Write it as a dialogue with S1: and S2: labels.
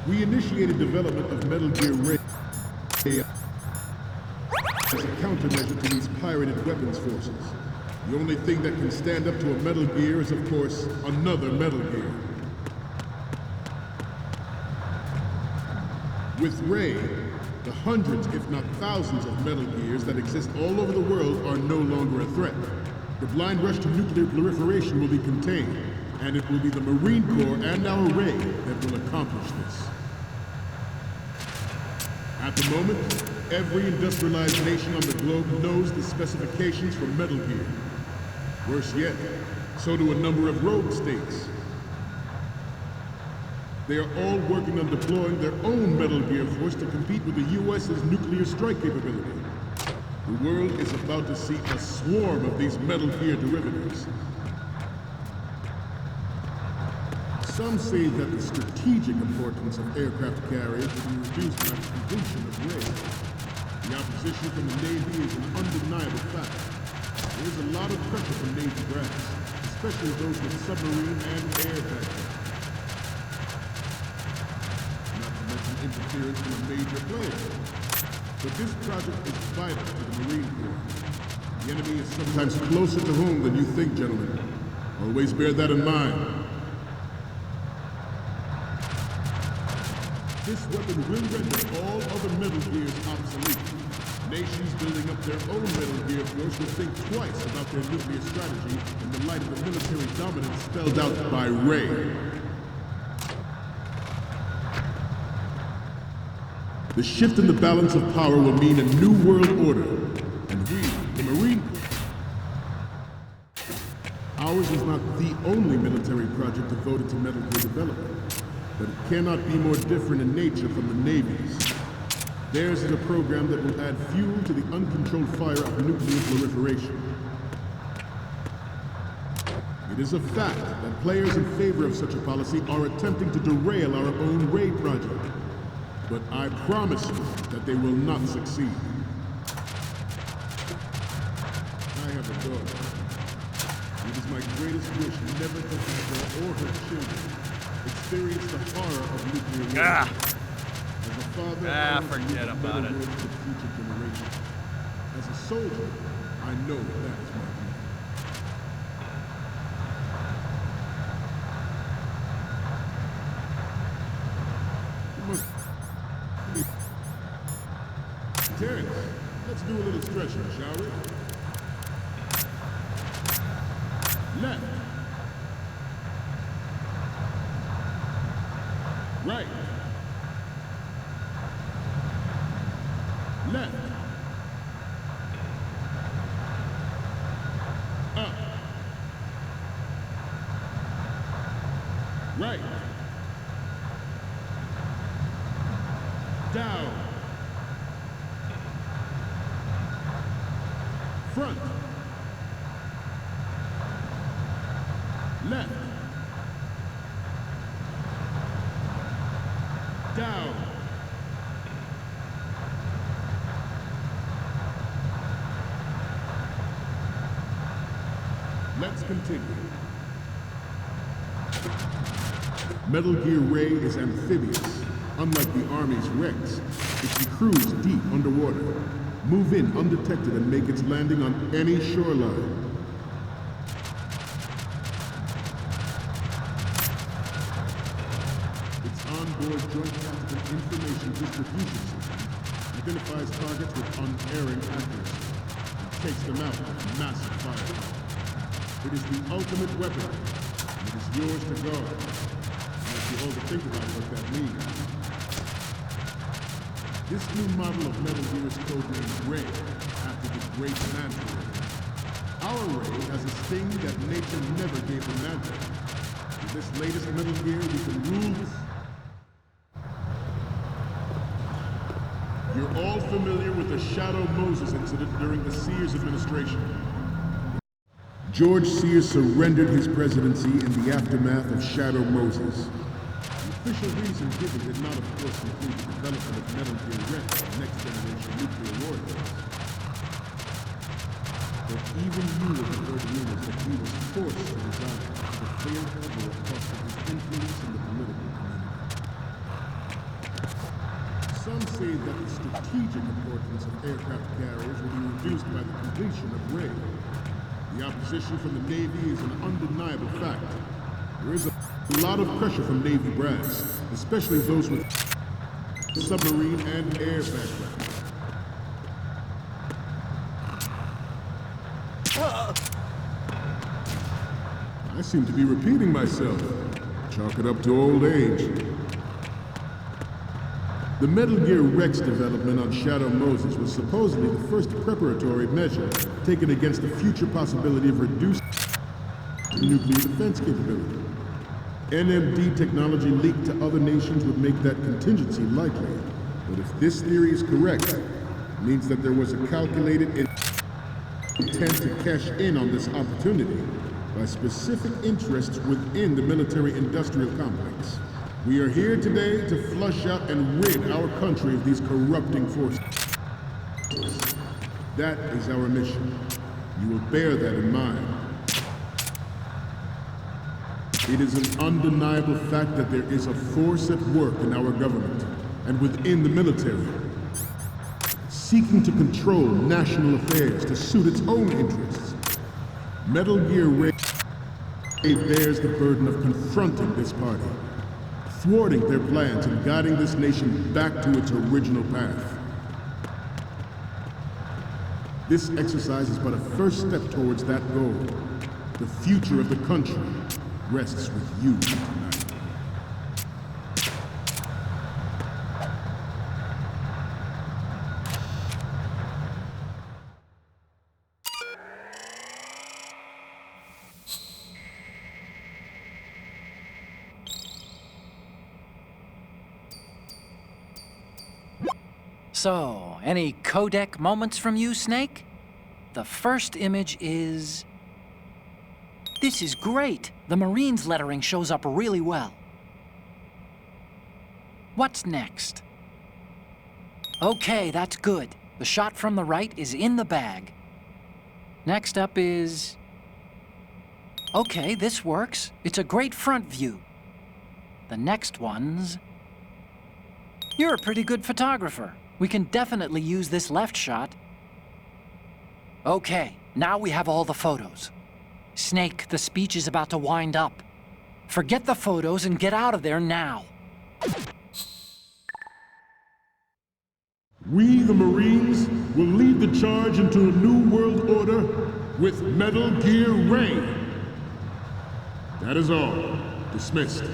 S1: We initiated development of Metal Gear Ray as a countermeasure to these pirated weapons forces. The only thing that can stand up to a Metal Gear is, of course, another Metal Gear. With Ray, the hundreds, if not thousands, of Metal Gears that exist all over the world are no longer a threat. The blind rush to nuclear proliferation will be contained, and it will be the Marine Corps and our Ray that will accomplish this. At the moment, every industrialized nation on the globe knows the specifications for Metal Gear. Worse yet, so do a number of rogue states. They are all working on deploying their own Metal Gear force to compete with the U.S.'s nuclear strike capability. The world is about to see a swarm of these Metal Gear derivatives. Some say that the strategic importance of aircraft carriers will be reduced by the completion of Ray. The opposition from the Navy is an undeniable fact. There is a lot of pressure from Navy brass, especially those with submarine and air background. Not to mention interference from a major player. But this project is vital to the Marine Corps. The enemy is sometimes closer to home than you think, gentlemen. Always bear that in mind. This weapon will render all other Metal Gears obsolete. Nations building up their own Metal Gear force will think twice about their nuclear strategy in the light of the military dominance spelled out by Ray. The shift in the balance of power will mean a new world order, and we, the Marine Corps, ours is not the only military project devoted to Metal Gear development, but it cannot be more different in nature from the Navy's. Theirs is a program that will add fuel to the uncontrolled fire of nuclear proliferation. It is a fact that players in favor of such a policy are attempting to derail our own Ray project. But I promise you that they will not succeed. I have a daughter. It is my greatest wish never to have her or her children experience the horror of nuclear war. As a father,
S2: forget about it.
S1: For the future generation. As a soldier, I know that is my duty. Terrence, let's do a little stretching, shall we? Left. Right. Left. Up. Right. Down. Front. Left. Down. Let's continue. Metal Gear Ray is amphibious. Unlike the Army's Rex, it can cruise deep underwater, move in undetected and make its landing on any shoreline. Its onboard joint tactical information distribution system identifies targets with unerring accuracy and takes them out with massive firepower. It is the ultimate weapon, and it is yours to guard. Unless you all to think about what that means. This new model of Metal Gear is codenamed Ray, after the great Manta Ray. Our Ray has a sting that nature never gave the Manta. With this latest Metal Gear, we can rule this. You're all familiar with the Shadow Moses incident during the Sears administration. George Sears surrendered his presidency in the aftermath of Shadow Moses. The official reason given did not, of course, include the development of Metal Gear Rex and next-generation nuclear warheads. But even you have heard rumors that he was forced to resign to clear cover of cost of his influence in the political community. Some say that the strategic importance of aircraft carriers will be reduced by the completion of Ray. The opposition from the Navy is an undeniable fact. There is a lot of pressure from Navy brass, especially those with submarine and air backgrounds. I seem to be repeating myself. Chalk it up to old age. The Metal Gear Rex development on Shadow Moses was supposedly the first preparatory measure taken against the future possibility of reduced nuclear defense capability. NMD technology leaked to other nations would make that contingency likely. But if this theory is correct, it means that there was a calculated intent to cash in on this opportunity by specific interests within the military-industrial complex. We are here today to flush out and rid our country of these corrupting forces. That is our mission. You will bear that in mind. It is an undeniable fact that there is a force at work in our government and within the military, seeking to control national affairs to suit its own interests. Metal Gear Ray bears the burden of confronting this party, thwarting their plans and guiding this nation back to its original path. This exercise is but a first step towards that goal. The future of the country rests with you tonight.
S2: So, any codec moments from you, Snake? The first image is... This is great! The Marines lettering shows up really well. What's next? Okay, that's good. The shot from the right is in the bag. Next up is... Okay, this works. It's a great front view. The next one's... You're a pretty good photographer. We can definitely use this left shot. Okay, now we have all the photos. Snake, the speech is about to wind up. Forget the photos and get out of there now.
S1: We, the Marines, will lead the charge into a new world order with Metal Gear Ray. That is all. Dismissed.